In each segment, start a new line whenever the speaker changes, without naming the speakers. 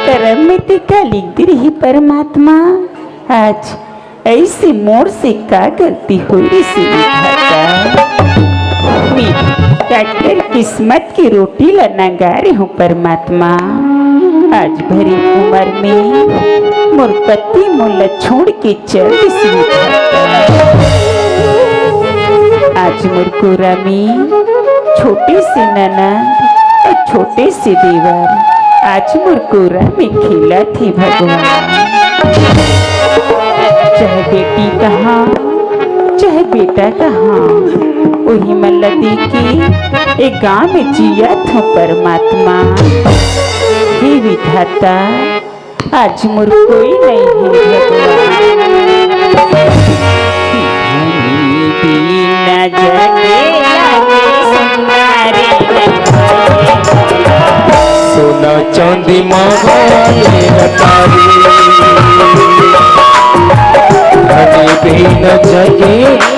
कर्म में टिका लिख दी रही परमात्मा। आज ऐसे मोड़ से क्या गलती हुई इसी विधाता। काटकर किस्मत की रोटी लगा रही हूँ परमात्मा। आज भरी उम्र में मोर पति मोला छोड़ के चल इसी विधाता। आज मोर कोरा में छोटे से ननद और छोटे से देवर आज मोर कोरा में खिला थी भगवान। चाहे बेटी कहाँ चाहे बेटा कहाँ वही मल्ला के एक गाँव में जिया था परमात्मा। हे विधाता आज मोर कोई नहीं है भगवान। बिना जगे
सोना चांदी मांगे अटारी धनी बिना जगे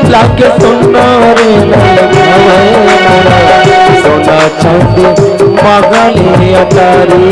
लागे सोना रे सोना चांदी मांगे अटारी।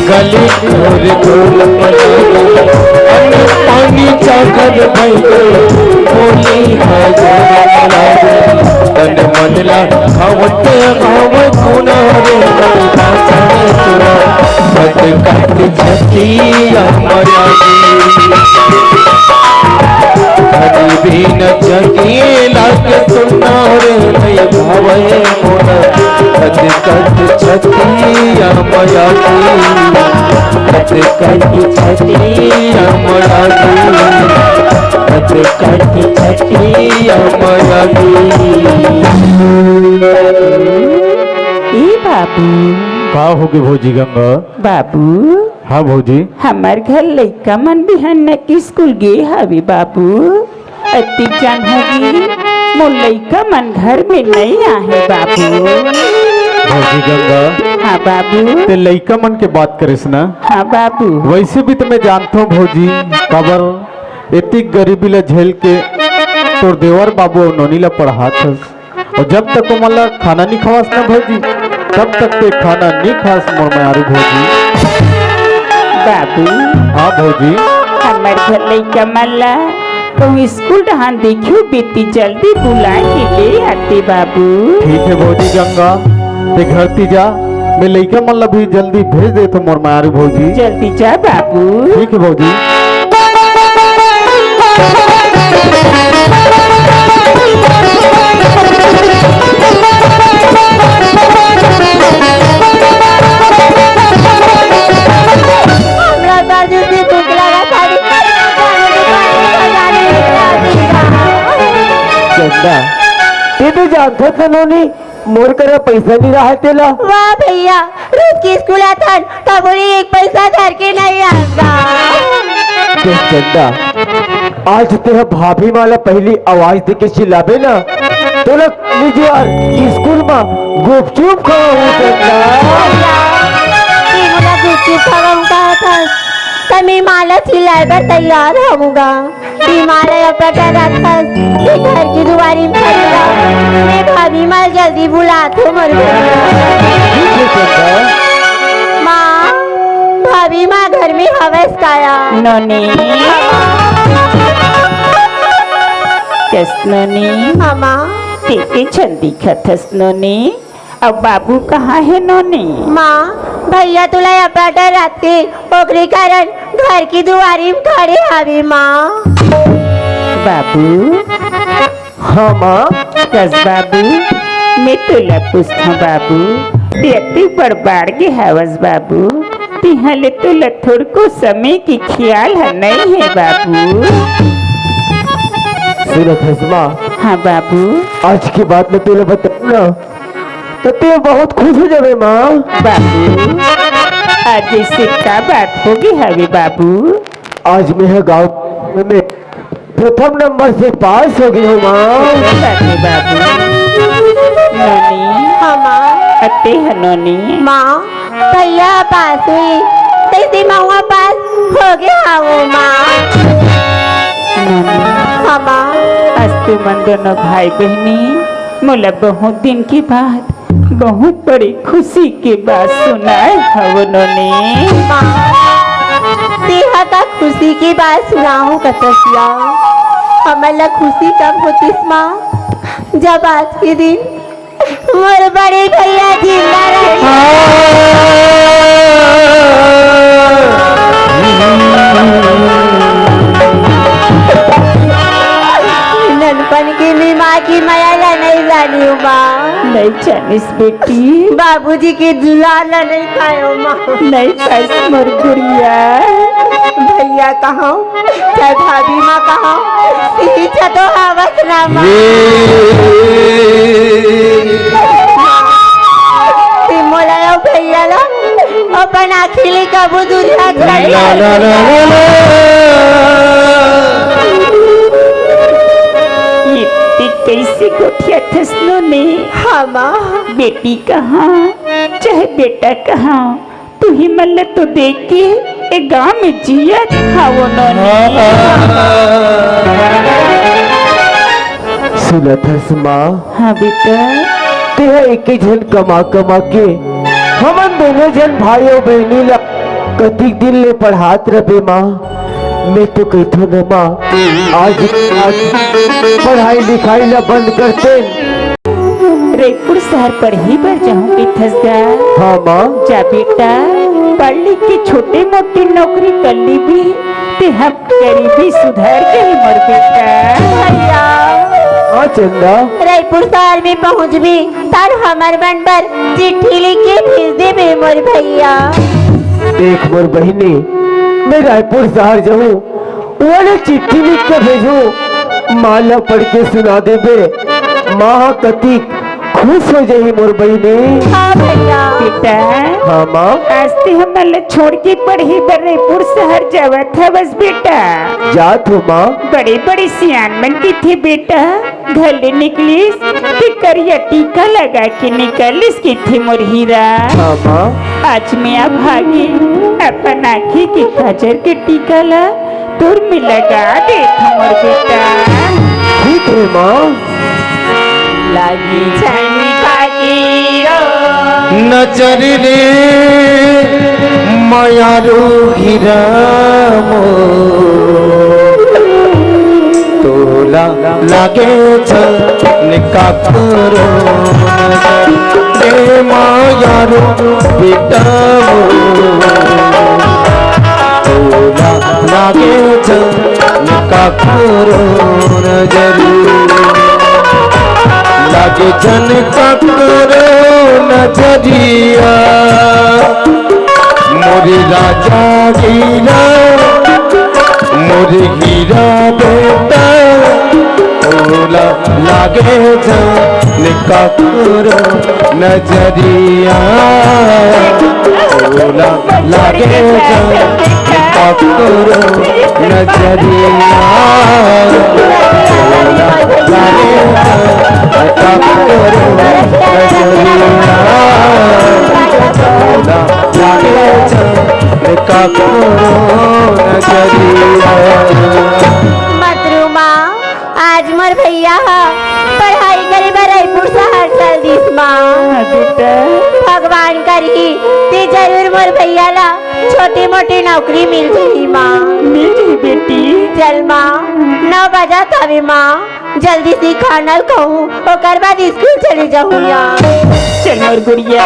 गली और गोल पानी चाकर बोली तन मनला खावते खाव गुना रे बद कट छती हमारा हरी भी न जगी लाग सुना रे नहीं भावे मोना बद कट छती हमारा बद कट छती हमारा बद कट छती हमारा।
ए बाबू
का होगे भौजी गंगा?
बाबू
हाँ भौजी
हमार घर लइका मन बिहान के स्कूल गे हवे बाबू। अति जान होगी मोर लइका मन घर में नहीं आहे बाबू।
भौजी गंगा
हाँ बाबू
ते लइका मन के बात करिस ना।
हाँ बाबू
वैसे भी तो मैं जानता हूँ भौजी कबर इतनी गरीबी ला झेल के तोर देवर बाबू और नोनी ला पढ़ात हस और जब तक मला खाना नहीं खवास ना भौजी तब तक ते खाना नहीं खास मोर में आरू भौजी।
बाबू
हाँ भौजी
हमार घर लइका मल्ला तो स्कूल डहान देखियो बेटी जल्दी बुला के ले आते बाबू।
ठीक है भौजी गंगा ते घर ती जा मैं लइका मन ला भी जल्दी भेज दे तो मोर में आरू भौजी।
जल्दी जा बाबू।
ठीक है भौजी।
तो जानते थे नोनी मोर करे पैसा नहीं रहा तेला।
वाह भैया रोज की स्कूल आता तब एक पैसा घर के नहीं आता।
चंदा आज तेरा भाभी माला पहली आवाज दे के चिल्लाबे ना तो लग मुझे यार स्कूल में गुपचुप खाऊं चंदा।
तमी माला चिल्लाए पर तैयार होऊंगा। माला अपना रखा घर की दुआरी में खड़ा मैं भाभी माल जल्दी बुला तो मर माँ भाभी माँ घर में हवस काया
नोनी यस नोनी
मामा
तेते जल्दी खतस नोनी। अब बाबू कहाँ है नोनी?
माँ भैया तुला अपना राते ओकरे कारण घर की दुआरी में खड़े हवे माँ।
बाबू
हाँ माँ
कस बाबू मैं तुला पूछता बाबू देती बड़बाड़ के हवस बाबू तिहाले तुला थोड़ को समय की ख्याल है नहीं है बाबू।
सुनत है माँ।
हाँ बाबू
आज की बात में तुला बताऊंगा तो ते बहुत खुश हो जावे माँ।
बाबू आज इससे क्या बात होगी हवे बाबू?
आज मैं है गाँव में प्रथम नंबर से पास हो गई हूँ माँ।
बाटे बाबू नोनी
हाँ माँ।
अते है नोनी
माँ भैया पास हुई तैसे महुआ पास हो गया वो माँ।
नोनी
हाँ माँ।
आज तो मन दोनों भाई बहनी मोला बहुत दिन के बाद बहुत बड़ी खुशी की बात सुनाए हव नोनी।
माँ तेहा का खुशी की बात सुनाऊं कतसिया। हमारा खुशी कब होती माँ जब आज के दिन मोर बड़े भैया जिंदा रहे। ननपन की मी माँ की माया ला नहीं जानी हूँ माँ।
नहीं जानिस बेटी
बाबूजी की दुलार ला नहीं खायो माँ।
नहीं पास मोर गुड़िया
भैया कहाँ चाहे भाभी माँ कहाँ यही तो हावत ना माँ। मोला भैया ला अपन आखिली कबू दुनिया
ये कैसे गोठिया थस नोनी।
हाँ माँ।
बेटी कहाँ चाहे बेटा कहाँ तू ही मल्ल तो देख के ए गाँव में जिया था वो नोनी।
सुनत हस माँ
हाँ बेटा
तेरा एक ही जन कमा कमा के हमन दोनों जन भाइयों बहनी ला कतिक दिन ले पढ़ात रहे माँ। मैं तो कहता न माँ आज पढ़ाई लिखाई ला बंद करते।
रायपुर शहर पर ही बढ़ जाऊंगी थसगा।
हाँ माँ।
जा बेटा पढ़ लिख के छोटे मोटी नौकरी कर ली भी ते हम गरीबी सुधार गई मोर बेटा।
भैया
हाँ चंदा
रायपुर शहर में पहुँच भी तार हमार मन पर चिट्ठी लिख के भेज दे बे मोर भैया।
देख मोर बहनी मैं रायपुर शहर जाऊँ वाले चिट्ठी लिख के भेजू माला पढ़ के सुना दे बे माँ कति खुश हो जाई मोर बहनी।
हाँ भैया।
बेटा
हाँ माँ।
आज ते हम छोड़ के पढ़ी बर रायपुर शहर जावा था बस बेटा।
जात हो माँ।
बड़े बड़े सियान मन की थी बेटा घर ले निकलिस ते करिया टीका लगा के निकलिस की थी मोर हीरा।
हाँ माँ।
आज मैं अब भागी अपन आँखी के काजर के टीका ला तुर में लगा दे मोर बेटा।
ठीक है माँ।
लागी छानी भागी रो
नजर रे मायारू हीरामो तोला लागे निका करो रे मायारू बेटामो तोला लागे निका करो नजरू लागे जन करो नजरिया मोरे राजा हीरा मोरे हीरा बेटा ओला लागे जन करो नजरिया ओला लागे जन करो नजरिया ओला लागे
मतरुमा आज मोर भैया पढ़ाई करे बर रायपुर शहर चल दिस माँ।
बेटा
भगवान करी ते जरूर मोर भैया ला छोटी मोटी नौकरी मिल जाही माँ।
मिल जाई बेटी।
चल माँ 9 बजा तवे माँ जल्दी से खाना खाऊं ओकर बाद स्कूल चले जाऊँ यार।
चल मोर गुड़िया।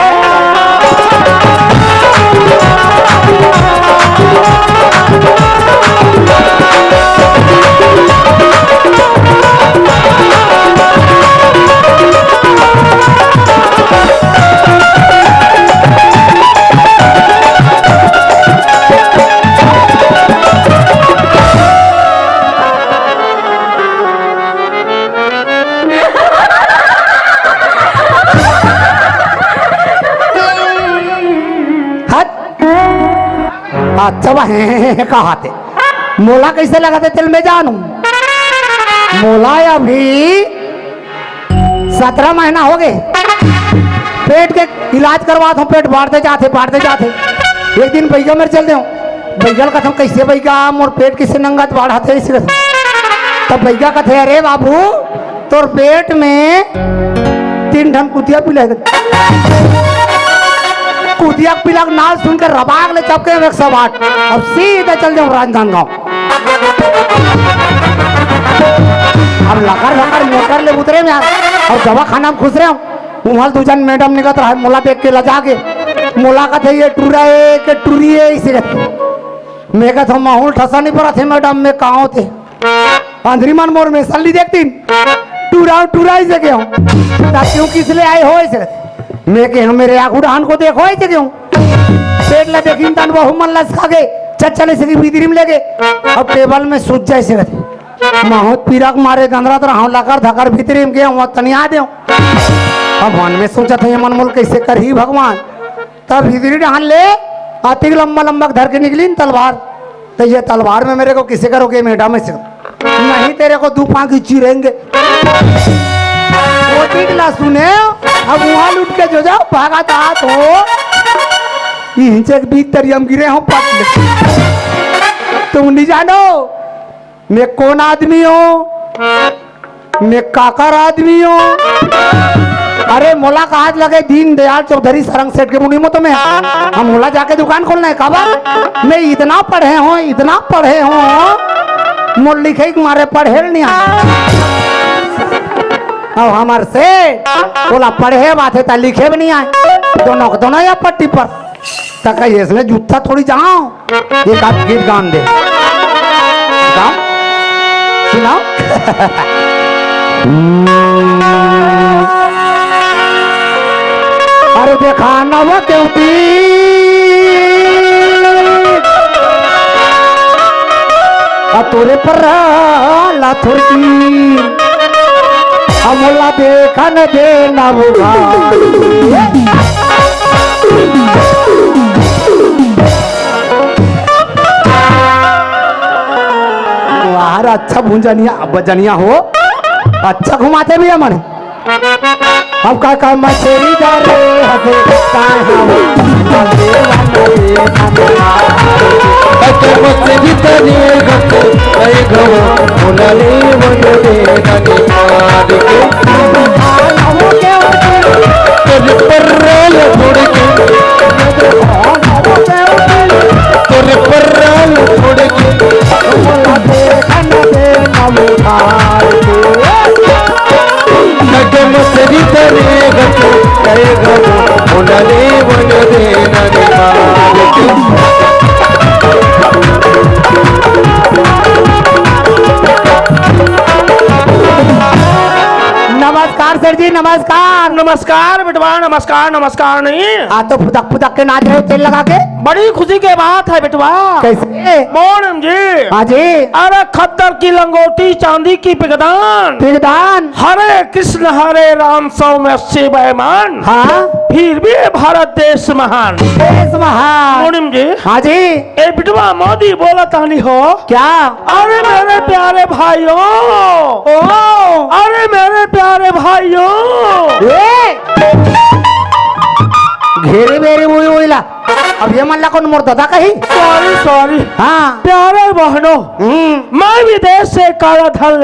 अच्छा वह कहा थे मोला कैसे लगा थे चल मैं जानू मोला अभी 17 महीना हो गए। पेट के इलाज करवा दो, पेट बढ़ते जाते। एक दिन भैया मेरे चल दे भैया कथम कैसे भैया मोर पेट किसे नंगत बढ़ाते इसे तब भैया कथे अरे बाबू तोर पेट में 3 ढन कुतिया पिला कुतिया पिला नाल सुनकर रबाग ले चपके 108 अब सीधे चल जाऊं राजनांदगांव। अब लकर मोटर ले उतरे में और दवा खाना में खुश रहे वहां 2 जन मैडम निकल रहा है मोला देख के लजा के मोला कहते ये टूरा है के टूरी है इसे कहते मैं कहता माहौल ठसा नहीं पड़ा थे मैडम मैं कहाँ थे अंधरी मन मोर में सल्ली देखती टूरा इसे क्यों क्यों किस लिए आए हो इसे मैं के मेरे आंख उड़ान को देखो इसे क्यों पेट ला देखी तन बहु मन लसका गए चले से भीतरी में ले गए अब टेबल में सूझ जाए इसे कहते माहौत पीरक मारे गंदरा तो रहा लकर धकर भीतरी में गया वहां तनिया दे अब मन में सोचा था ये मन मोल कैसे कर ही भगवान तब भीतरी डाल ले आती लंबा धर के निकली तलवार तो ये तलवार में मेरे को किसे करोगे मैडम से नहीं तेरे को 2 पांख चीरेंगे वो टिकला सुने अब वहां लुट के जो जाओ भागा तो इंचे बीच तरियम गिरे हो पट तुम नहीं जानो मैं कौन आदमी हूँ मैं काकर आदमी हूँ अरे मोला का हाथ लगे दीन दयाल चौधरी सरंग सेठ के मुनि में तो मैं हम मोला जाके दुकान खोलना है कब मैं इतना पढ़े हूँ मोल लिखे मारे पढ़े नहीं अब हमारे से बोला पढ़े बात है ता लिखे भी नहीं आए दोनों या पट्टी पर तक इसमें जूता थोड़ी जाओ एक आध गीत गान दे सुनाओ अरे देखा नव क्योंकि तोरे पर लाथुरकी अमोला देखा न दे नव यार अच्छा बजनिया हो अच्छा घुमाते भी हमारे अब का मछली डरे हसे
मछली तने गते ऐ गव मुनले वनले नगे मार के तेरे परल छोड़ के तेरे परल छोड़ के मोला देखन दे नमुखार के मछली तने गते ऐ गव मुनले वनले नगे मार के
नमस्कार सर जी नमस्कार
नमस्कार बेटवा नमस्कार नहीं
आ तो फुदक के नाच रहे हो तेल लगा के
बड़ी खुशी की बात है बेटवा
कैसे
मोहन जी
हाँ जी
अरे खद्दर की लंगोटी चांदी की पिगदान हरे कृष्ण हरे राम 180 बैमान
हाँ
फिर भी भारत देश महान मोहन जी
हाँ जी
ए बेटवा मोदी बोला तानी हो
क्या
अरे मेरे प्यारे भाइयों अरे मेरे प्यारे भाइयों
घेरे मेरे वही ला अब ये मल्ला कौन मोर दादा कही
सॉरी
हाँ
प्यारे बहनों मैं विदेश से काला धन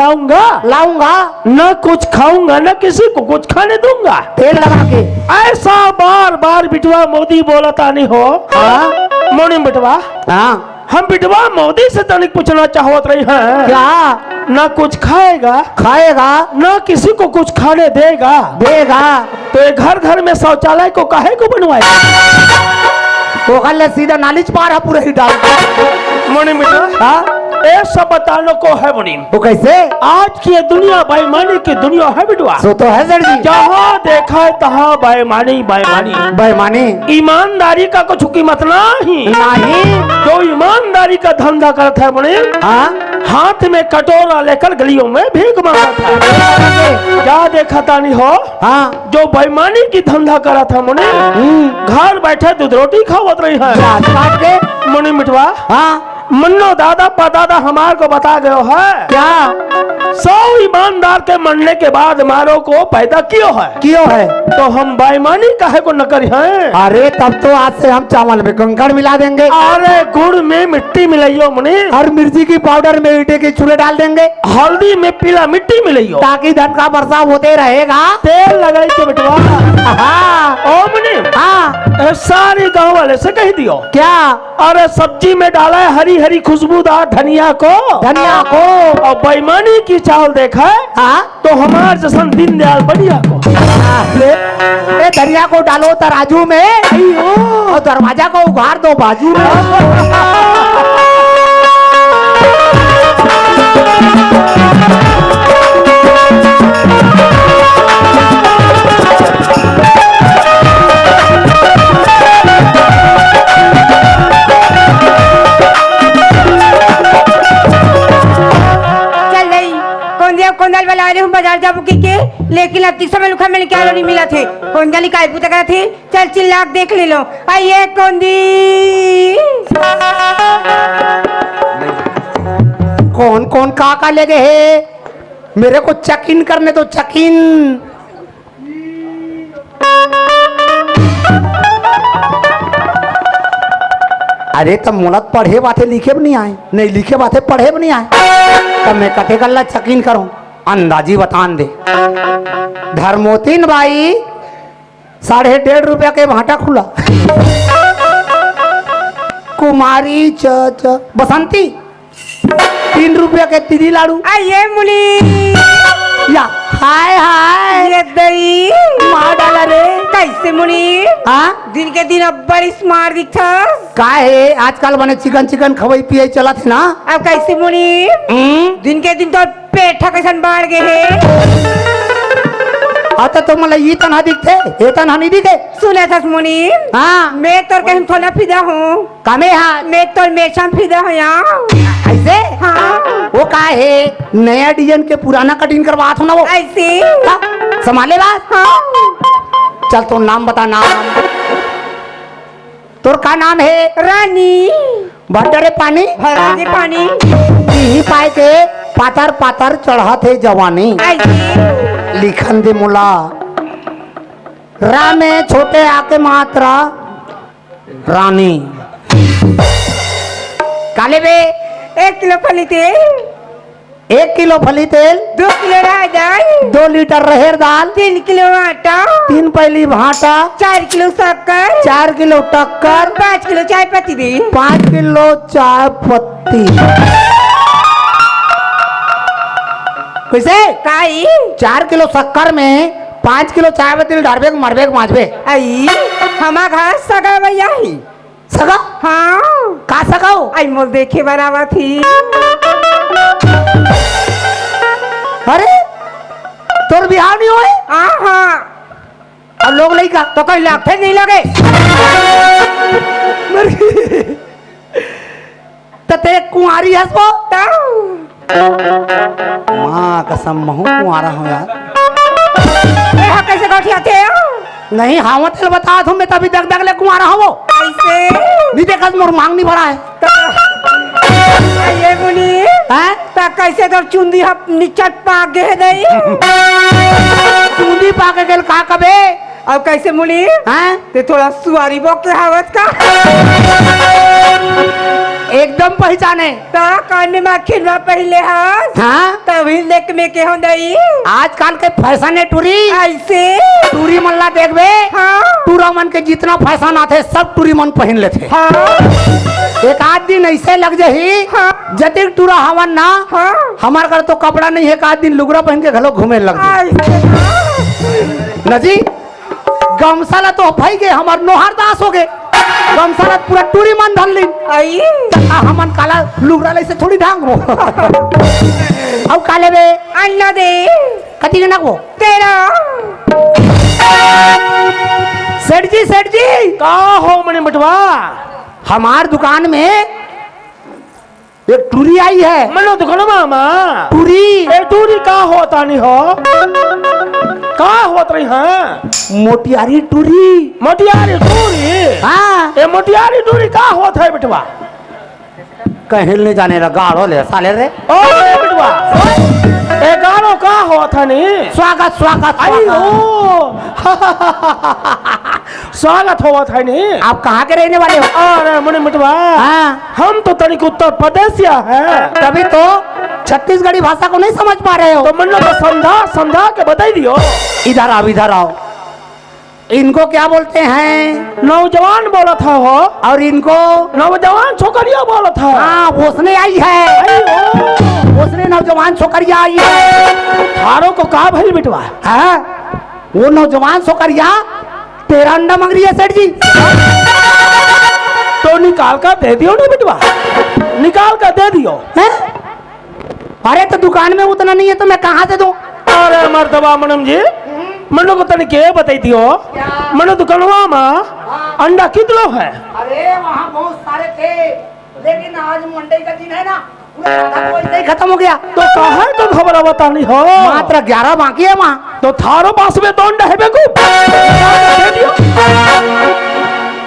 लाऊंगा न कुछ खाऊंगा न किसी को कुछ खाने दूंगा
तेल लगा के
ऐसा बार बिटवा मोदी बोला तानी हो मोनी बिटवा
हाँ
हम बिटवा मोदी से तनिक पूछना चाहत रही हैं
क्या
न कुछ खाएगा न किसी को कुछ खाने देगा तो ये घर में शौचालय को काहे को बनवाएगा
वो कल सीधा नाली पार है पूरे ही डाल
मोनी बिटवा
हाँ
ये सब बताने को है मुनीम
वो कैसे
आज की ये दुनिया बेईमानी की दुनिया है बिटवा
सो तो है सर जी
जहाँ देखा है तहाँ बेईमानी ईमानदारी का कुछ कीमत नहीं जो ईमानदारी का धंधा करता है मुनीम हाथ में कटोरा लेकर गलियों में भीख मांगा था क्या देखा था नहीं हो जो बेईमानी की धंधा करा था मुनीम घर बैठे दूध रोटी खावत रही है मुनीम बिटवा मन्नो दादा परदादा हमार को बता गयो है
क्या
सौ ईमानदार के मरने के बाद मारो को पैदा क्यों है तो हम बेईमानी काहे को न करी हैं।
अरे तब तो आज से हम चावल में कंकड़ मिला देंगे
अरे गुड़ में मिट्टी मिलाइयो मने,
और मिर्ची की पाउडर में ईटे के चूल्हे डाल देंगे,
हल्दी में पीला मिट्टी मिलाइयो
ताकि धन का वर्षा होते रहेगा।
तेल लगाई के बेटवा।
हाँ
ओ मने
हाँ
सारे गांव वाले से कह दियो
क्या?
अरे सब्जी में डाला है हरी हरी खुशबूदार धनिया को और बेईमानी की चाल देखा है
हाँ
तो हमारे जैसन दीनदयाल बढ़िया को
ए धनिया को डालो तराजू में और दरवाजा को उघाड़ दो बाजू में।
कोंदल वाला आ रहे हूँ बाजार जाबू के लेकिन अब तक समय लुखा मैंने क्या नहीं मिला थे। कोंदली काय पूछा करा थे, चल चिल्लाक देख ले लो। आइए कोंदी
कौन कौन का ले गए है, मेरे को चेक इन करने दो, चेक इन। अरे तब मुलत पढ़े बातें लिखे भी नहीं आए, नहीं लिखे बातें पढ़े भी नहीं आए, तब मैं कटे गल्ला चेक इन करूं, अंदाजी बतान दे। धर्मोतीन भाई 1.5 रुपया के भाटा खुला। कुमारी च बसंती 3 रुपया के तिरी लाड़ू।
आइए मुली
या हाय हाय
ये दही
मार डाला रे।
कैसे मुनी?
हाँ
दिन के दिन अब बड़ी स्मार्ट दिखता
का है, आजकल बने चिकन चिकन खवाई पिए चला थे ना।
अब कैसे मुनी? दिन के दिन तो पेट कैसन बढ़ गए है।
आता तो मतलब ये तना दिखते, ये तना नहीं दिखे।
सुना था मुनी?
हाँ
मैं तो कहीं थोड़ा फिदा हूँ।
कमे हाँ
मैं तो मेशा फिदा हूँ यहाँ।
ऐसे
हाँ
वो का है, नया डिजाइन के पुराना कटिंग करवा हो ना वो
ऐसे
संभाले बात।
हाँ
चल तो नाम बता, नाम तोर का नाम है?
रानी
भटरे पानी
भरा दे पानी
ही पाए के पातर पातर चढ़ा थे जवानी।
ऐसे
लिखन दे मुला रामे छोटे आके मात्रा रानी। काले बे
1 किलो फली तेल,
1 किलो फली तेल,
2 किलो राय दाल,
2 लीटर रहेर दाल,
3 किलो आटा,
3 पैली भाटा,
4 किलो शक्कर,
4 किलो टक्कर,
5 किलो चाय पत्ती दे।
5 किलो चाय पत्ती। कैसे?
काई
4 किलो शक्कर में 5 किलो चाय पत्ती डालबे मरबे माजबे।
आई हमा घर सगा भैया ही
सगा
हाँ
का सगाओ?
आई मोल देखे बनावा थी।
अरे तोर बिहार नहीं होए?
हाँ
और लोग नहीं का
तो कोई लाखे नहीं लगे।
तो ते कुंवारी हस वो? माँ कसम महू कुंवारा हो यार।
कैसे गठिया थे?
नहीं हाँ तेल बता तुम, मैं तभी दग दग ले कुंवारा हो वो।
ऐसे
नहीं देखा मोर मांग नहीं भरा है।
ये बोली
हैं?
ता कैसे तो चुंदी हप निचट पाक गए नहीं।
चूंदी पाके गेल का कबे?
अब कैसे मुली?
हैं?
ते थोड़ा सुवारी बोक के हावत का
एकदम पहचाने।
ता कान में खिलवा पहले हाथ
हाँ
तभी लेक में के हो दई।
आजकल के फैशन है टूरी।
ऐसे
टूरी मल्ला देखबे,
हाँ
टूरा मन के जितना फैशन आते सब टूरी मन पहन लेते।
हाँ
एक आध दिन ऐसे लग जाही
हाँ
जतिक टूरा हवन ना।
हाँ
हमार घर तो कपड़ा नहीं है, एक आध दिन लुगड़ा पहन के घलो घूमे लग नजी। गमसाला तो भाई के हमार नोहर दास हो गए। गमसाला पूरा टूरी मन धन ली।
आई
हमन काला लुगड़ा ले से थोड़ी ढांग हो। अब काले बे
अन्ना दे
कति के नक वो
तेरा
सेठ जी
का हो मने बटवा?
हमार दुकान में एक टूरी आई है।
मनो दुकान मामा
टूरी
ए टूरी का होता नहीं हो? का होत रही हाँ?
मोटियारी टूरी।
मोटियारी टूरी?
हाँ
ए मोटियारी टूरी का होत है बेटवा?
कहीं नहीं जाने रहा गाड़ो ले साले रे
ओ बिटवा ए गानो का हुआ था नी
स्वागत स्वागत
अयो
स्वागत।
स्वागत हुआ था नी
आप कहाँ के रहने वाले हो?
अरे मुनि बिटवा
हाँ
हम तो तनिक उत्तर प्रदेशिया है
तभी तो छत्तीसगढ़ी भाषा को नहीं समझ पा रहे हो।
तो मन को समझा समझा के बताई दियो।
इधर आओ इधर आओ। इनको क्या बोलते हैं?
नौजवान बोला था हो
और इनको
नौजवान छोकरिया बोला था।
हाँ उसने आई है
अयो
उसने नौजवान छोकरिया आई है।
थारो को कहा भइल बिटवा
हाँ वो नौजवान छोकरिया तेरा अंडा मांग रही है सेठ जी।
तो निकाल कर दे दियो ना बिटवा निकाल कर दे दियो।
हैं? अरे तो दुकान में उतना नहीं है तो मैं कहाँ से दूं?
अरे मर्दबा मनम जी मनो को तनिक ये बताई दियो मनो दुकानवा में अंडा कितलो है?
अरे वहाँ बहुत सारे थे लेकिन आज मंडे का दिन है ना पूरा आधा तो ऐसे ही खत्म हो गया।
तो कहा तो खबर बता नहीं हो
मात्र 11 बाकी है वहाँ।
तो थारो पास में तो अंडा है बेकूफ दे दियो।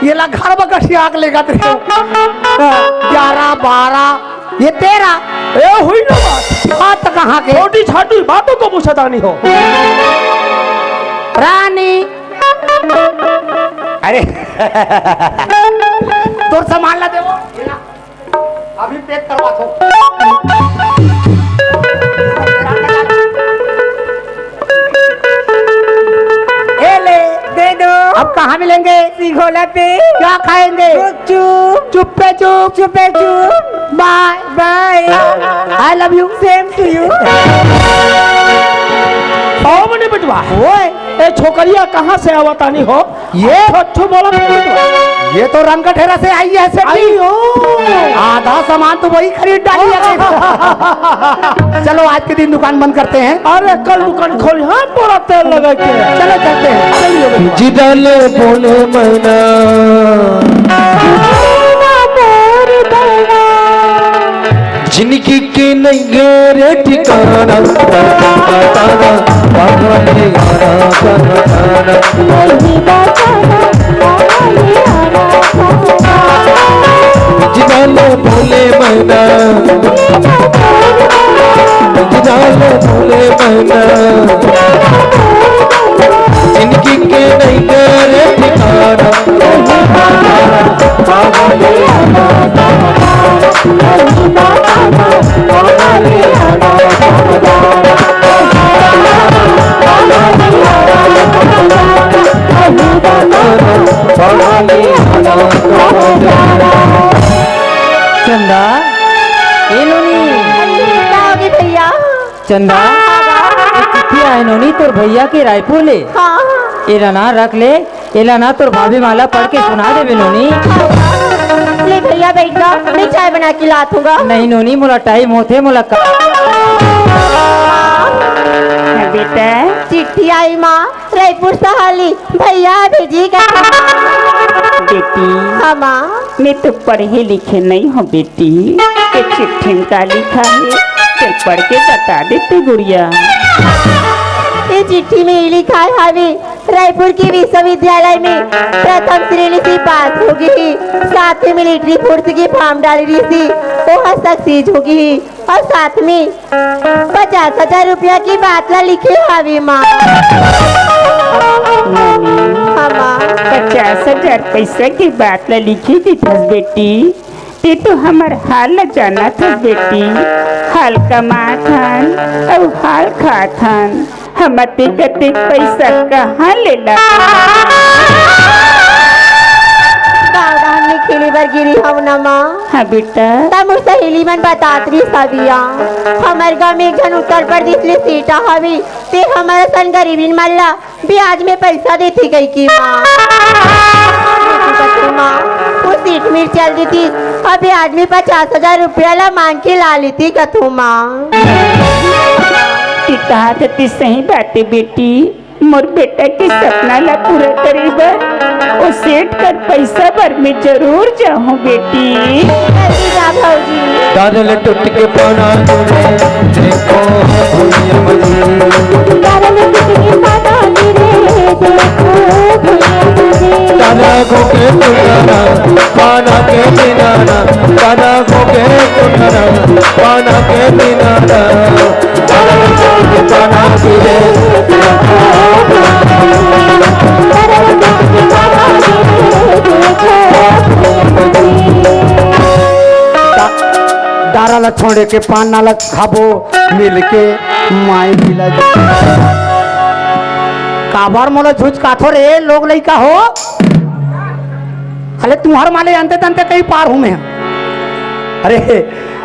ये ला घर बकशी आग लेगा तेरे 11 12 ये 13
ए हुई ना बात
बात कहाँ के?
छोटी छाटी बातों को पूछता नहीं हो।
रानी अरे तो सामान ला देवो ये ला, अभी पैक करवा दो। ये ले दे दो। अब कहाँ मिलेंगे?
सिंघोला पे
क्या खाएंगे?
चुप
चुप पे चुप
चुप है चुप
bye
bye
I love you
same to you.
ओ मने बिटवा
ओए
ए छोकरिया कहाँ से आवता नहीं हो?
ये
अच्छो बोला नहीं बिटवा
ये तो रंग ठेरा से आई है सेठ जी।
अयो
आधा सामान तो वही खरीद डाली है। चलो आज के दिन दुकान बंद करते हैं।
अरे कल दुकान खोली हाँ पूरा तेल लगा के
चलो चलते हैं।
चलिए बिटवा।
जिदले बोले मैना जिनकी के नहीं गेरे ठिकाना पागले आना जिदले बोले मैना जिदले बोले मैना जिनकी के नहीं गेरे ठिकाना पागले
चंदा ए नोनी
क्या होगी भैया?
चंदा एक चिट्ठी आए नोनी तोर भैया के रायपुर ले
हाँ
एला ना रख ले एला ना तोर भाभी माला पढ़ के सुना देवे नोनी।
ले भैया बैठ जाओ मैं चाय बना के लाऊंगा।
नहीं नोनी मोला टाइम होते मोला
हाँ बेटा
चिट्ठी आई माँ रायपुर सहाली भैया भेजी का।
बेटी
हाँ माँ
मैं तो पढ़े लिखे नहीं हूँ बेटी ये चिट्ठी में का लिखा है चल पढ़ के बता देते गुड़िया।
ये चिट्ठी में ये लिखा है हावी रायपुर के विश्वविद्यालय में प्रथम श्रेणी से पास होगी साथ में मिलिट्री फोर्स की फॉर्म डाल रही थी वो सक्सेस होगी और साथ में 50,000 रुपया की बात ला लिखे हावी माँ। हाँ माँ
50,000 पैसा की बात ला लिखी थी थस बेटी ते तो हमार हाल न जाना था बेटी हाल कमा थन और हाल खा थन हम गते पैसा कहाँ ले ला।
गाँव में खेली बार गिरी हम न माँ।
हाँ बेटा
तब मुझ सहेली मन बतात रही सबिया हमारे गाँव में एक जन उत्तर प्रदेश ले सीटा हवी ते हमारा सन गरीबी मल्ला ब्याज में पैसा देती गई की माँ वो सीट में चल दी थी और ब्याज में 50,000 रुपया ला मांग के ला लेती कथू माँ।
ती कहा था ती सही बात है बेटी मोर बेटा के सपना ला पूरा करे बर वो सेट कर पैसा भर में जरूर जाऊँ बेटी।
जल्दी जा भौजी।
दादल टूट के पाना देखो भूलिया मजी दादा को के तुनाना पाना के दिनाना दादा को के
पाना के बिना पाना गिरे
दारा ला छोड़े के पान नाला खाबो मिल के माई मिला काबार मोला झुझ काथो रे लोग लइका हो अरे तुम्हार माले जानते जानते कहीं पार हूं मैं अरे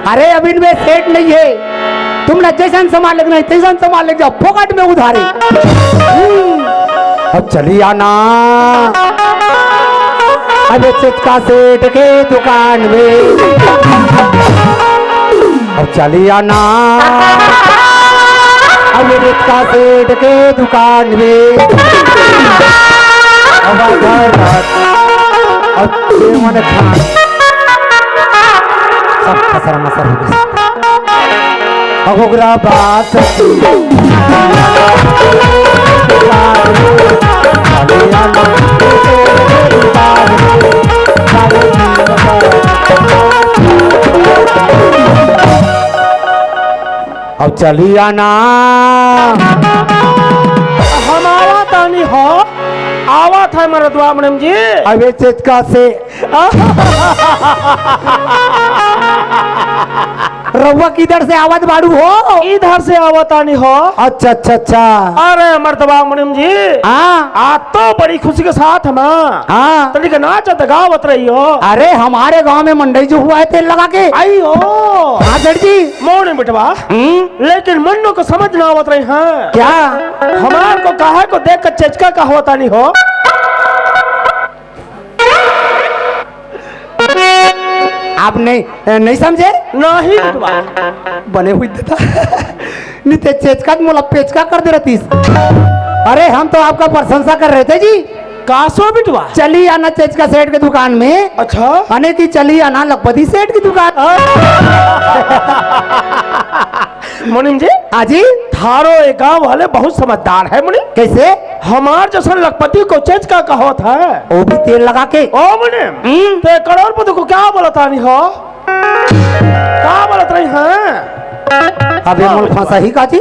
अरे अभी में सेठ नहीं है तुम न जैसन संभाल लेना नहीं तैसन संभाल ले जाओ फोकट में उधारे अब चली आना अबे चिटका सेठ के दुकान में अब चली आना अबे चिटका सेठ के दुकान में अब मन खान सब खसर मसर हो गया अगोगरा बात अब चली आना
हमारा तानी हो आवा था मरदवा मैडम जी
अबे चिटका से रउआ किधर से आवाज बाड़ू हो
इधर से आवा तानी हो।
अच्छा अच्छा अच्छा
अरे मर्दबा मैडम जी
हाँ
आज तो बड़ी खुशी के साथ हम
हाँ
तनिक नाचत गावत रही हो।
अरे हमारे गांव में मंडई जो हुआ है तेल लगा के
आई हो
हाँ सर जी
मोने बेटवा लेकिन मन्नू को समझ ना आवत रही है
क्या
हमार को कहा को देख कर चचका का होता नहीं हो।
आप नहीं समझे
नहीं बेटवा
बने हुई देता नित्य चेचका मोला पेचका कर दे रही अरे हम तो आपका प्रशंसा कर रहे थे जी
कासो बेटवा
चली आना चेचका सेठ की दुकान में
अच्छा
आने की चली आना लखपति सेठ की दुकान
मुनिम जी
हाजी
थारो एक गांव वाले बहुत समझदार है मुनिम।
कैसे
हमार जैसा लखपति को चचका का होता है
वो भी तेल लगा के
ओ मुनिम ते करोड़पति को क्या बोलता नहीं हो क्या बोलत रही है
अबे मोल फंसा ही काची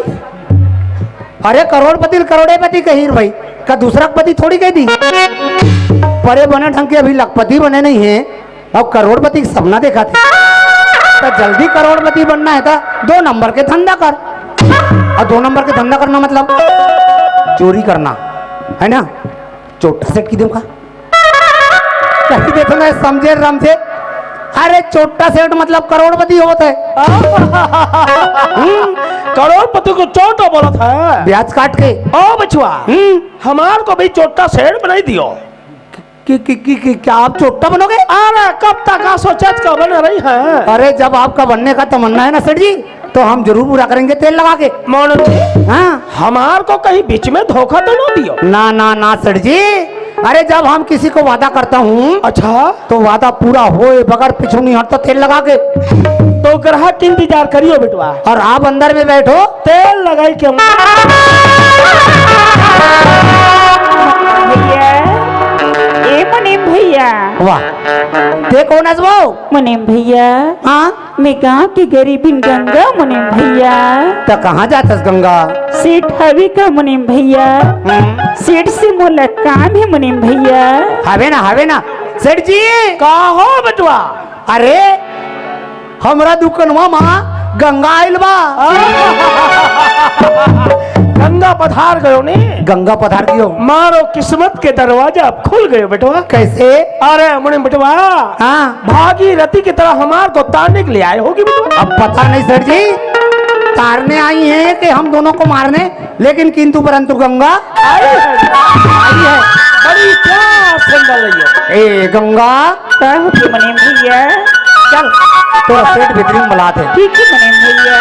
अरे करोड़पति करोड़ेपति कही भाई का दूसरा पति थोड़ी कह दी बड़े बने ढंग के अभी लखपति बने नहीं है अब करोड़पति का सपना देखा था तो जल्दी करोड़पति बनना है था 2 नंबर के धंधा कर और 2 नंबर के धंधा करना मतलब चोरी करना है ना चोटा सेट की दूंगा कहीं देखो ना समझे रमझे अरे छोटा सेठ मतलब करोड़पति होता है
करोड़पति को चोटा बोला था
ब्याज काट के
ओ बचवा हमार को भी चोटा सेठ बनाई दियो
क्या आप चोटा बनोगे
अरे कब तक आ सोचा का बन रही है
अरे जब आपका बनने का तमन्ना है ना सेठ जी तो हम जरूर पूरा करेंगे तेल लगा के
मोनू जी
हाँ
हमार को कहीं बीच में धोखा तो ना दियो
ना ना ना सेठ जी अरे जब हम किसी को वादा करता हूँ
अच्छा
तो वादा पूरा होए बगैर पीछू नहीं हटता तेल लगा के
तो ग्राहक इंतजार करियो बेटवा
और आप अंदर में बैठो
तेल लगाई के
भैया ए मुनीम भैया
वाह देखो नजबो
मुनीम भैया
हाँ
मैं गांव की गरीबिन गंगा मुनीम भैया
तो कहाँ जातस गंगा
सेठ हवी का मुनीम भैया सेठ से मोला काम है मुनीम भैया
हवे ना सेठ जी
का हो बेटवा
अरे हमरा दुकानवा माँ गंगा आइल बा
गंगा पधार गयो ने
गंगा पधार कियो
मारो किस्मत के दरवाजा अब खुल गए बेटवा
कैसे
अरे मुनीम बेटवा
हाँ
भागीरथी की तरह हमार को तारने के लिए आए होगी बेटवा
अब पता नहीं सेठ जी तारने आई हैं कि हम दोनों को मारने लेकिन किंतु परंतु गंगा
आई है बड़ी प्यार से मिल रही है
ए गंगा
का होगी मुनीम भैया
चल तोरा सेठ भीतरी में बुलाते
ठीक है मुनीम भैया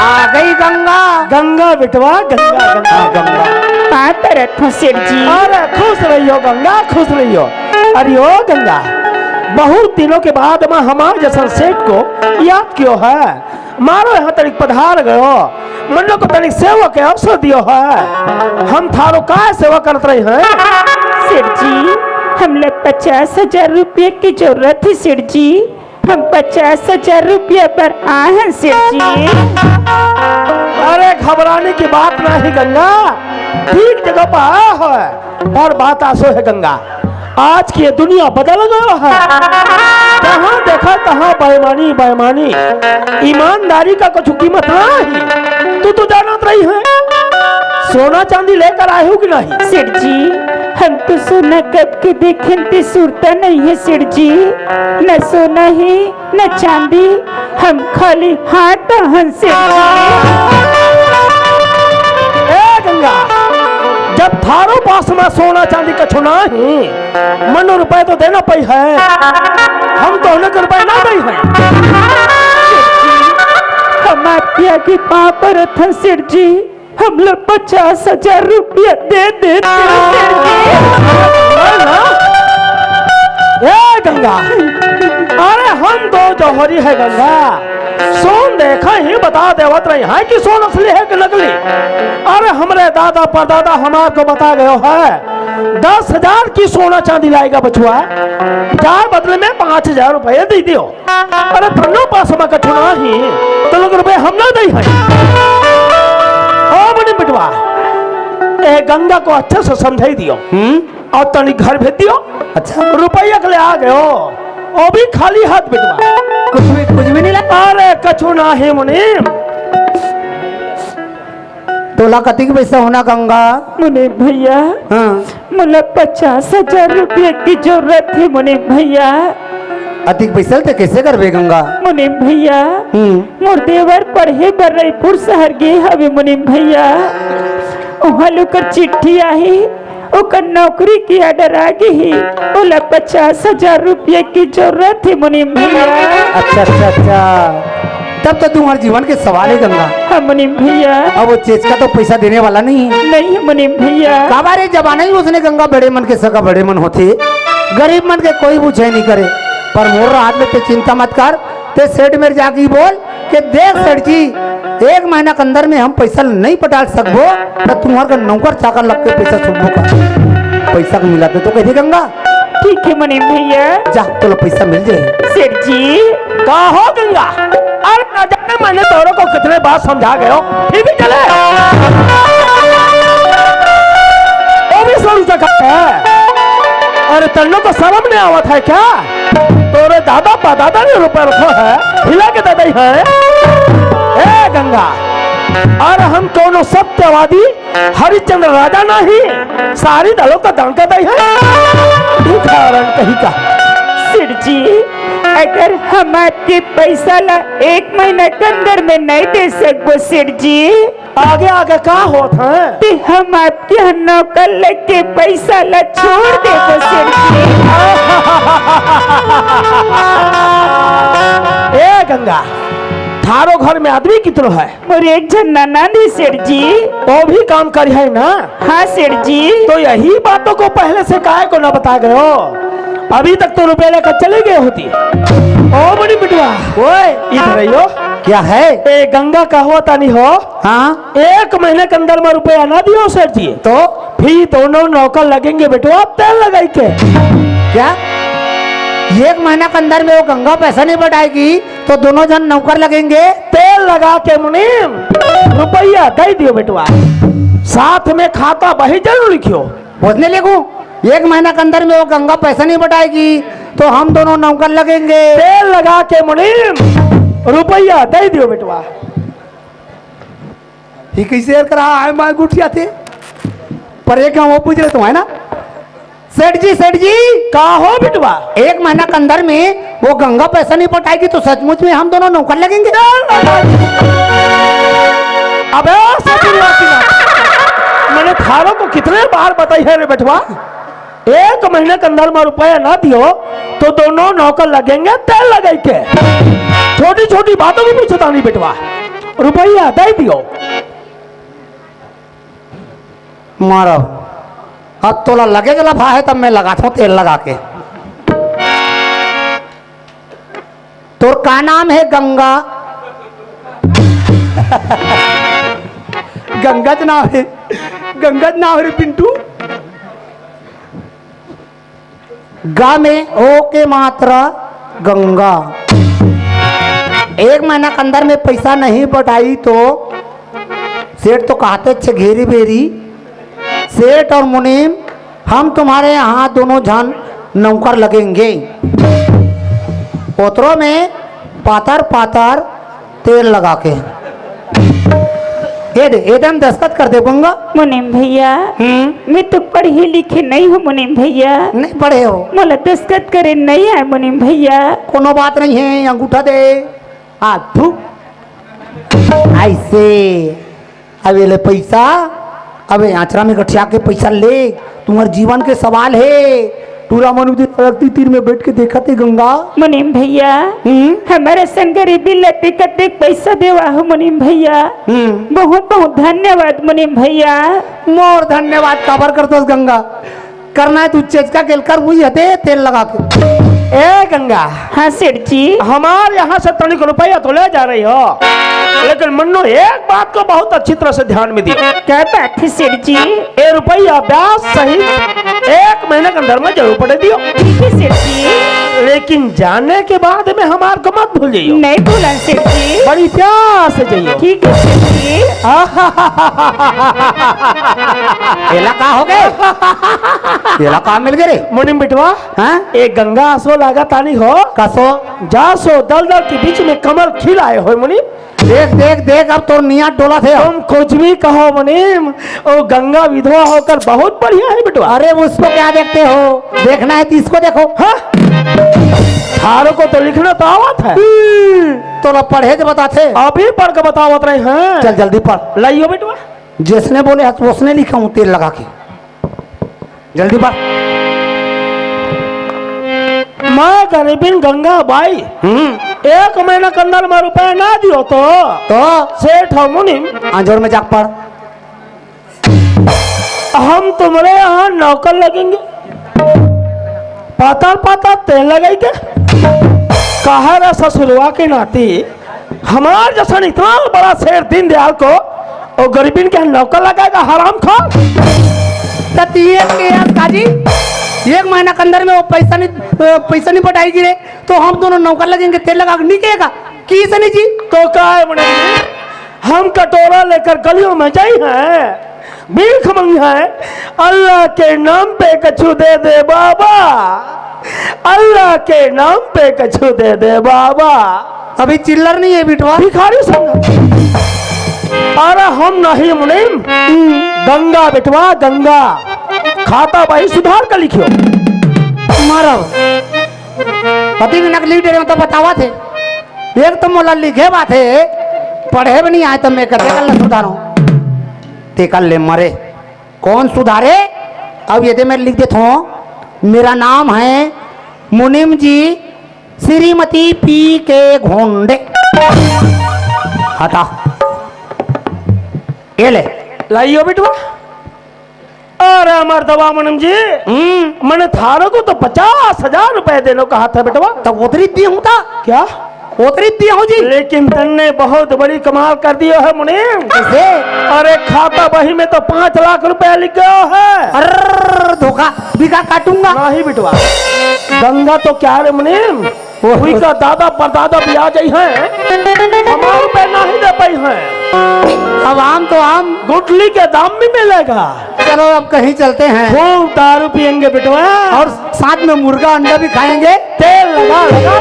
आ गई गंगा
गंगा बेटवा गंगा गंगा
गंगा
पाता रखो सेठ जी
अरे खुश रहियो गंगा खुश रहियो अरे ओ गंगा बहुत दिनों के बाद मैं हमारे जैसा सेठ को याद क्यों है मारो यहाँ तनिक पधार गयो मन्नो को तनिक सेवा के अवसर दियो है हम थारो का सेवा करते रहे हैं
सेठ जी हम लोग 50,000 रुपये की जरूरत है सेठ जी हम 50,000 रुपया पर आए हैं सेठ जी।
अरे घबराने की बात नहीं गंगा, ठीक जगह पर आया है। और बात आसो है गंगा, आज की ये दुनिया बदल गया है। जहाँ देखा तहाँ बेईमानी बेईमानी, ईमानदारी का कुछ कीमत नहीं। तू तो जानत रही है, सोना चांदी लेकर आए हो कि नहीं?
सेठ जी हम तो सोना कब के देखें ते सुरता नहीं है सेठ जी, न सोना है न चांदी, हम खाली हाथ हैं सेठ जी।
ए गंगा, जब थारो पास में सोना चांदी का छुना ही मनो रुपए तो देना पई है, हम तो उन्हें रुपए ना दे हैं।
हम आपके आगे पाँव पर था सेठ जी, हम लोग 50,000 रुपया दे देते हैं सेठ जी।
ए गंगा, अरे हम दो जौहरी है गंगा, सोन देखा ही बता देवत रही है कि सोन असली है कि नकली। अरे हमरे दादा परदादा हमारे को बता गयो है 10,000 की सोना चांदी लाएगा बछुआ, चार बदले में 5,000 रुपये दे दियो। अरे तन्नो पास में कछु नहीं तो लोग रुपये हम ना दे हैं। बिटवा ए गंगा को अच्छे से समझाई दियो और तनी घर भेज दियो। अच्छा रुपया के ले आ गयो, वो भी खाली हाथ बिटवा,
कुछ भी नहीं लगा।
अरे कछु ना है मुनीम।
तोला कति के पैसा होना गंगा?
मुनीम भैया मुझे 50,000 रुपया की जरूरत है मुनीम भैया।
अधिक पैसा तो कैसे करबे गंगा?
मुनीम भैया मोर देवर पढ़े बर रायपुर शहर गए हवे मुनीम भैया, वहाँ लोकर चिट्ठी आई, ओकर नौकरी की ऑर्डर आ गई, बोला 50,000 रुपया की जरूरत है मुनीम भैया।
अच्छा अच्छा अच्छा, तब तो तुम्हारे जीवन के सवाल है गंगा।
हाँ मुनीम भैया।
अब वो चीज का तो पैसा देने वाला नहीं है।
नहीं है मुनीम भैया।
काबारे जमाना ही उसने गंगा बड़े मन के सगा बड़े मन होते, गरीब मन के कोई पूछे नहीं करे। पर मोर हाथ में ते चिंता मत कर, ते सेठ मेरे जाके बोल कि देख सेठ जी 1 महीना के अंदर में हम पैसा नहीं पटाल सकबो, तो तुम्हारे का नौकर चाकर लग के पैसा छुपबो का पैसा को मिलाते तो कहते गंगा।
ठीक है मुनीम भैया,
जा तो पैसा मिल जाए।
सेठ जी
का हो गंगा, अरे न जाने मैंने तोरो को कितने बात समझा गयो, फिर भी चले वो भी सोच सकता है। अरे तन्नो को शर्म नहीं आवत है क्या? तोरे दादा परदादा ने रुपए रखो है, हिला के दादा ही है। ए गंगा, अरे हम कोनो सत्यवादी हरिश्चंद्र राजा नहीं, सारी दलों का दान का दई है। उदाहरण कहीं का
सेठ जी, अगर हम आपके पैसा ला 1 महीना के अंदर में नहीं दे सकबो सेठ जी,
आगे आगे का होत है?
तो हम आपके यहाँ नौकर लेके पैसा ला छोड़ देबो सेठ जी।
ए गंगा, थारो घर में आदमी कितनो है?
और एक जन ननद है सेठ जी।
वो भी काम करी है ना?
हाँ सेठ जी।
तो यही बातों को पहले से काहे को ना बता गए हो? अभी तक तो रुपए लेकर चले गए होती। ओ बड़ी बिटवा, ओए इधर आइयो।
क्या है?
ए गंगा का होता नहीं हो?
हाँ
1 महीने के अंदर में रुपया ना दियो सेठ जी,
तो
फिर दोनों नौकर लगेंगे बेटवा तेल लगाई के।
क्या 1 महीना के अंदर में वो गंगा पैसा नहीं बढ़ाएगी तो दोनों जन नौकर लगेंगे?
तेल लगा के मुनीम रुपया दे दियो बेटवा, साथ में खाता बही जरूर लिखियो।
बोलने लगू 1 महीना के अंदर में वो गंगा पैसा नहीं बढ़ाएगी तो हम दोनों नौकर लगेंगे।
तेल लगा के मुनीम रुपया दे दियो बेटवा।
ये कैसे कर रहा है? मैं गुटिया थे पर एक वो पूछ रहे तुम है ना सेठ जी
का हो बेटवा?
1 महीना के अंदर में वो गंगा पैसा नहीं पटाएगी तो सचमुच में हम दोनों नौकर लगेंगे।
अबे मैंने थारों को कितने बार बताई है रे बेटवा, 1 महीने के अंदर में रुपया ना दियो तो दोनों नौकर लगेंगे तेल लगाई के। छोटी छोटी बातों की पूछता नहीं बेटवा, रुपया दे दियो।
मारो अब तोला लगे जला भा है तब मैं लगाता हूँ तेल लगा के। तोर का नाम है? गंगा। गंगा नाम है, गंगा नाम है पिंटू। गा में ओ के मात्रा गंगा। 1 महीना के अंदर में पैसा नहीं पटाई तो सेठ तो कहते छे घेरी बेरी, सेठ और मुनीम हम तुम्हारे यहाँ दोनों जन नौकर लगेंगे। पोतरों में पातर पातर तेल लगा के ये दे एकदम दस्तखत कर दे गंगा।
मुनीम भैया मैं तो पढ़ी लिखे नहीं हूँ मुनीम भैया।
नहीं पढ़े हो?
मोला दस्तखत करे नहीं है मुनीम भैया।
कोनो बात नहीं है, अंगूठा दे। हाँ तू ऐसे अब ये ले पैसा, अब आचरा में गठिया के पैसा ले, तुम्हारे जीवन के सवाल है। पूरा मनुदी सड़कती तीर में बैठ के देखा थे गंगा।
मुनीम भैया हमारे संग गरीबी लते कते पैसा देवा हो मुनीम भैया। बहुत बहुत धन्यवाद मुनीम भैया।
मोर धन्यवाद काबर कर दो गंगा, करना है तू चेचका केल कर वही हते तेल लगा के। ए गंगा।
हाँ सेठ जी।
हमारे यहाँ से तनिक रुपया तो ले जा रही हो, लेकिन मन्नो एक बात को बहुत अच्छी तरह से ध्यान में दियो।
क्या बात है सेठ जी?
ये रुपया ब्याज सहित 1 महीने के अंदर में जरूर पड़े दियो।
ठीक है सेठ जी,
लेकिन जाने के बाद में हमार को मत भूल जाइयो।
नहीं भूला सेठ जी।
बड़ी प्यार से जाइयो।
ठीक है सेठ जी।
केला का हो गए? केला का मिल गए रे?
मुनीम बिटवा
हाँ?
एक गंगा आसो लागा तानी हो
कसो
जासो दलदल के बीच में कमल खिलाए हो मुनीम।
देख देख देख अब तो निया डोला थे।
तुम कुछ भी कहो मुनीम, ओ गंगा विधवा होकर बहुत बढ़िया है बिटवा।
अरे उसको क्या देखते हो, देखना है तो इसको देखो।
हाँ? थारों को तो लिखना तो आवत है,
तो लोग पढ़े तो बताते।
अभी पढ़ के बतावत रहे हैं।
चल जल्दी पढ़।
लाइयो बिटवा।
जिसने बोले उसने लिखा हूँ तेल लगा के, जल्दी पढ़।
मैं गरीबिन गंगा बाई 1 महीना के अंदर में रुपया ना दियो तो सेठ हो मुनीम
आंजोर में जाकर पढ़।
हम तुम्हारे यहाँ नौकर लगेंगे, पाताल पाताल तेल लगाएंगे। कहा ससुरवा के नाती हमार जैसा इतना बड़ा शेर दीनदयाल को और गरीबिन के नौकर लगाएगा हराम खा।
काजी 1 महीना के अंदर में वो पैसा नहीं पटाएगी रे, तो हम दोनों नौकर लगेंगे तेल लगा के निकलेगा की सनी जी।
तो क्या है मुनीम, हम कटोरा लेकर गलियों में जाई हैं, भीख मंगी है। अल्लाह के नाम पे कछु दे दे बाबा, अल्लाह के नाम पे कछु दे दे बाबा।
अभी चिल्लर नहीं है बिटवा,
भिखारी संग। अरे हम नहीं मुनीम, गंगा बिटवा गंगा। खाता भाई सुधार कर लिखियो।
मारो पति ने नकली दे तो बतावा थे, एक तो मोला लिखे बात है, पढ़े भी नहीं आए तो मैं कहते कल सुधारो ते कल ले मरे। कौन सुधारे? अब ये मैं लिख देता हूँ, मेरा नाम है मुनीम जी श्रीमती पी के घोंडे। हटा ये ले
लाइयो बिटवा। अरे मर्दवा मुनीम जी, मैंने थारों को तो 50,000 रुपए देने कहा था बेटवा।
तब उतरी दी हूँ था
क्या?
उतरी दी हूँ जी।
लेकिन तन्ने बहुत बड़ी कमाल कर दिया है मुनीम।
कैसे?
अरे खाता बही में तो 5 लाख रुपए लिख गया है।
अरे धोखा बिका काटूंगा।
नहीं बिटवा, गंगा तो क्या रे मुनीम, वही का दादा परदादा भी आ जाई हैं, हमारे रुपए नहीं दे पाई हैं।
अब आम तो आम
गुटली के दाम भी मिलेगा।
चलो अब कहीं चलते हैं,
खूब दारू पियेंगे बिटवा,
और साथ में मुर्गा अंडा भी खाएंगे।
तेल लगा लगा।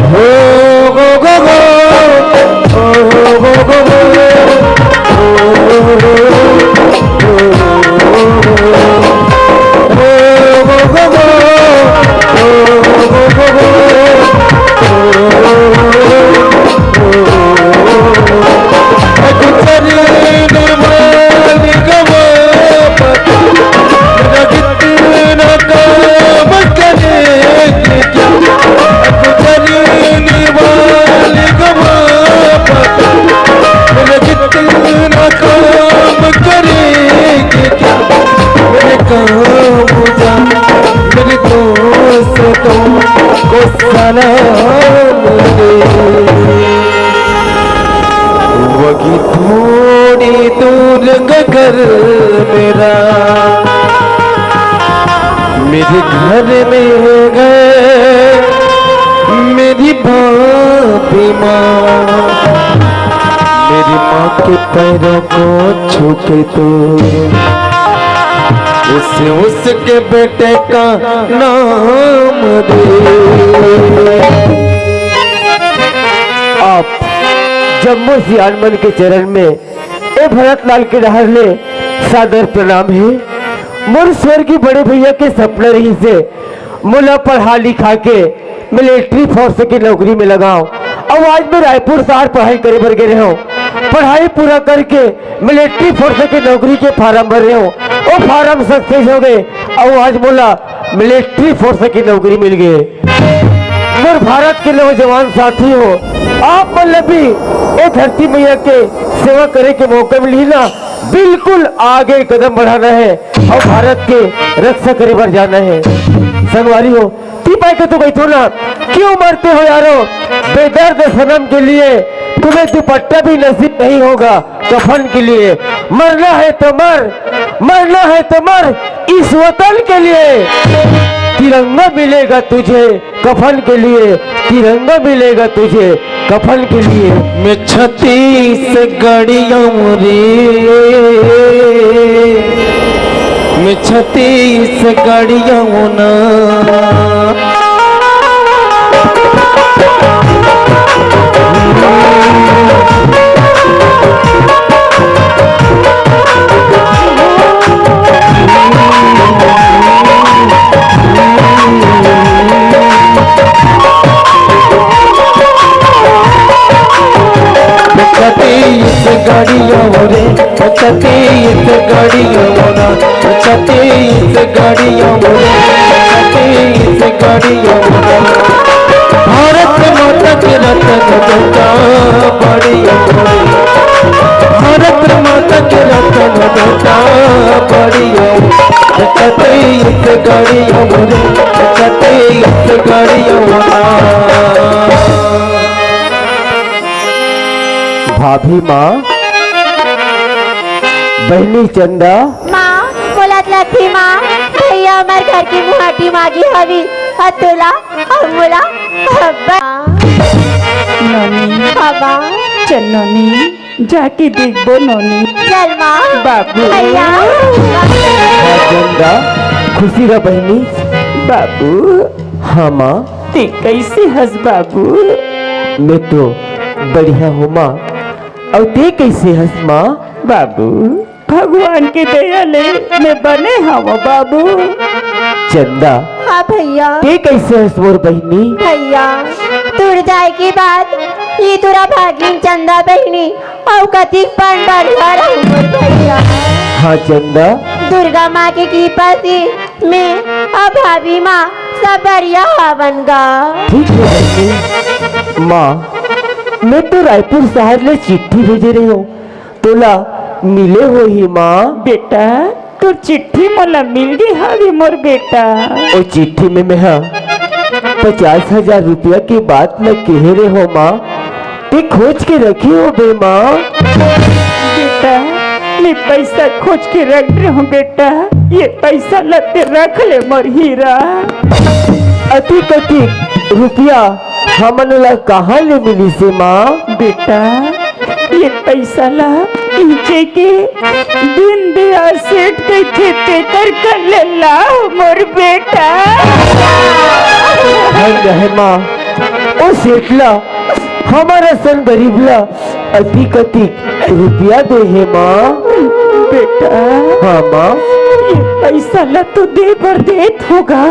वही थोड़ी दूर घर मेरा, मेरे घर में गए मेरी बात भी माँ, मेरी माँ के पैरों को छू के तो उसके बेटे का नाम दे। आप जम्मू सियालमन के चरण में ए भरत लाल के डहर ले सादर प्रणाम है। मोर स्वर्गीय बड़े भैया के सपने रही से मुला पढ़ा लिखा के मिलिट्री फोर्स की नौकरी में लगाओ। अब आज मैं रायपुर शहर पढ़ाई करे भर गए हो, पढ़ाई पूरा करके मिलिट्री फोर्स की नौकरी के फार्म भर रहे हो। वो फार्म सक्सेस हो गए और आज बोला मिलिट्री फोर्स की नौकरी मिल गई। मोर भारत के नौजवान साथी हो, आप मतलब भी ये धरती मैया के सेवा करे के मौका मिली ना, बिल्कुल आगे कदम बढ़ाना है और भारत के रक्षा करे भर जाना है। संगवारी हो ती पाई के तो बैठो ना, क्यों मरते हो यारो? बेदर्द सनम के लिए तुम्हें दुपट्टा भी नसीब नहीं होगा कफन के लिए। मरना है तो मर, मरना है तो मर इस वतन के लिए। तिरंगा मिलेगा तुझे कफन के लिए, तिरंगा मिलेगा तुझे कफन के लिए। मैं 36 गड़ियों रे, मैं 36 गड़ियों ना, गाड़ियों रे 36 गाड़ियों ना, 36 गाड़ियों रे 36 गाड़ियों ना। भारत माता के रतन बेटा बढ़िया, भारत माता के रतन बेटा बढ़िया। 36 गाड़ियों रे 36 गाड़ियों ना। भाभी माँ, बहनी चंदा,
माँ बोलत लथी माँ, भैया हमार घर की मुहाटी मांगी हवी हतुला हमला हब्बा।
नोनी
हब्बा
चल नोनी जाके देखबो नोनी।
चल माँ
बाबू
भैया।
हाँ चंदा, खुशी रह बहनी।
बाबू
हाँ माँ,
ते कैसे हंस बाबू?
मैं तो बढ़िया हूँ माँ, और ते कैसे हंस माँ?
बाबू भगवान के दया ले मैं बने हूँ बाबू।
चंदा,
हाँ भैया।
ते कैसे हंस मोर बहनी?
भैया तुर जाए की बात ये तुरा भागिन चंदा बहनी और कतिक पण बढ़िया रहूं मोर भैया।
हाँ चंदा,
दुर्गा माँ के कृपा से मैं और भाभी माँ सब बढ़िया हवन गा।
ठीक है बहनी। माँ मैं तो रायपुर शहर ले चिट्ठी भेजे रही हूँ, तोला मिले हो ही माँ?
बेटा तो चिट्ठी मोला मिल गई हवी मोर बेटा।
ओ चिट्ठी में मैं 50,000 रुपया की बात न कह रहे हो माँ, ते खोज के रखी हो बे माँ?
बेटा मैं पैसा खोज के रख रही हूँ बेटा, ये पैसा लते रख ले मोर हीरा।
अति कति रुपया हमन ला कहाँ ले मिली से माँ?
बेटा ये पैसा ला इंचे के दिन दिया सेठ के खेते कर ले ला मोर बेटा।
है माँ, ओ सेठला हमारा सन गरीब ला अति कति रुपया दे है माँ।
बेटा
हाँ माँ,
ये पैसा ला तो दे पर देत होगा,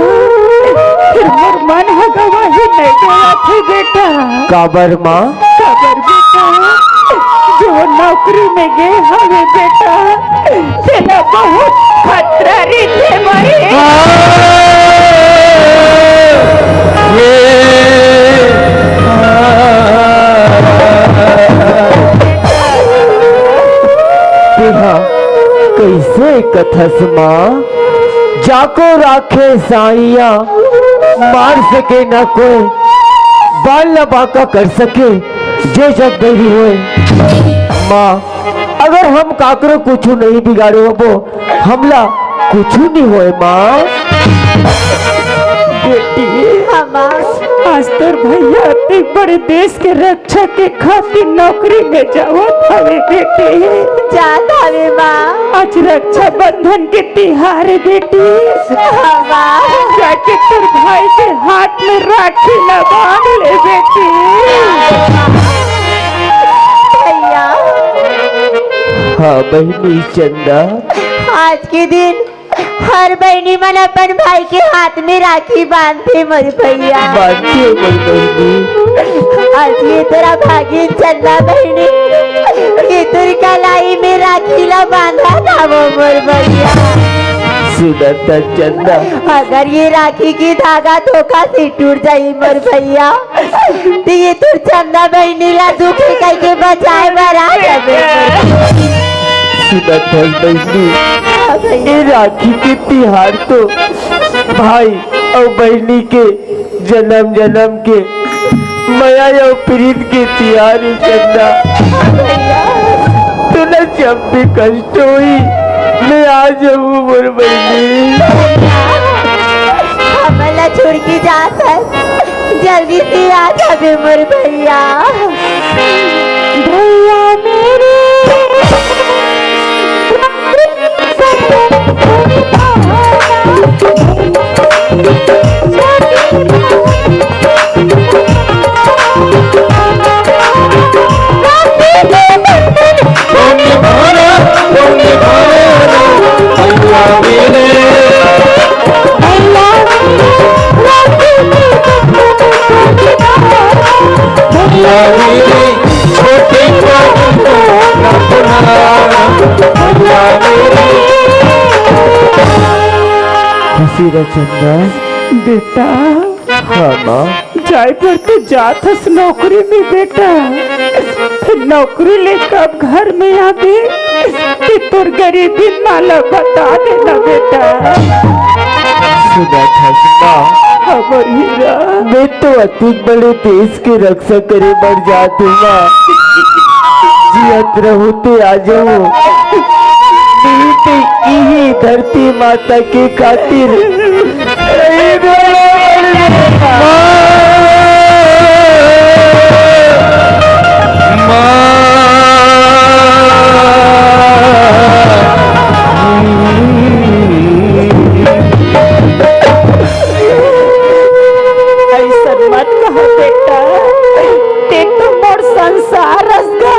फिर मोर मन हगवा ही नहीं देवा थे बेटा।
काबर माँ?
काबर बेटा जो नौकरी में गए हवे बेटा, तेरा बहुत खतरा रहते मरे।
कैसे कथस माँ? जाको राखे साइया मार सके ना कोई, बाल न बाका कर सके जे जग गई होए। माँ अगर हम काकरो कुछ नहीं बिगाड़े हो हमला कुछ नहीं होए माँ।
बेटी
हाँ माँ।
आज तोर भैया ते बड़े देश के रक्षा के खातिर नौकरी में जावत हवे बेटी।
जात हवे माँ।
आज रक्षा बंधन के तिहार है बेटी। जाके तेरे भाई के हाथ में राखी न बांध ले बेटी।
भैया
हाँ बहनी चंदा,
आज के दिन हर बहनी मन अपन भाई के हाथ में राखी बांधते मोर भैया।
बांधते मोर बहनी।
आज ये तेरा भागिन चंदा बहनी ये तेरी कलाई में राखी ला बांधा था वो मोर भैया।
सुना था चंदा,
अगर ये राखी की धागा धोखा से टूट जाई मोर भैया तो ये तुर चंदा बहनी ला दुखे कह के बचाए बरा
सुना था बहनी, ये राखी के तिहार तो भाई और बहनी के जन्म जन्म के माया और प्रीत के तिहार है चंदा। तो न जब भी कष्ट हुई मैं आ जाऊँ मोर बहनी।
हमला छोड़ के जात है जल्दी से आ जाबे मोर भैया। भैया मेरे
चंदा
बेटा
हाँ माँ,
जाए पर तो जात हस नौकरी में बेटा। नौकरी ले कब घर में आवे कि तोर गरीबी नाला बता देना बेटा।
सुना था माँ,
हमर हीरा
मैं तो अति बड़े देश के रक्षा करे बढ़ जा दूंगा। जियत रहते आ जाओ यही धरती माता के खातिर।
ऐसा मत कहो बेटा, ते तो मोर संसार रसगा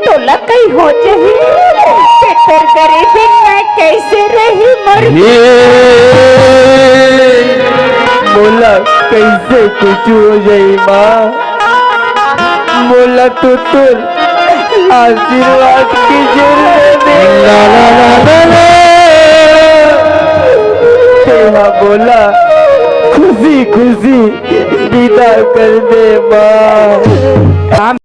तोला कहीं हो जाही ते तेर गरीबी मैं कैसे रही मर।
बोला कैसे कुछ हो जाए माँ, बोला तो तुर आशीर्वाद की जरूरत है। हाँ बोला खुशी खुशी विदा कर दे माँ।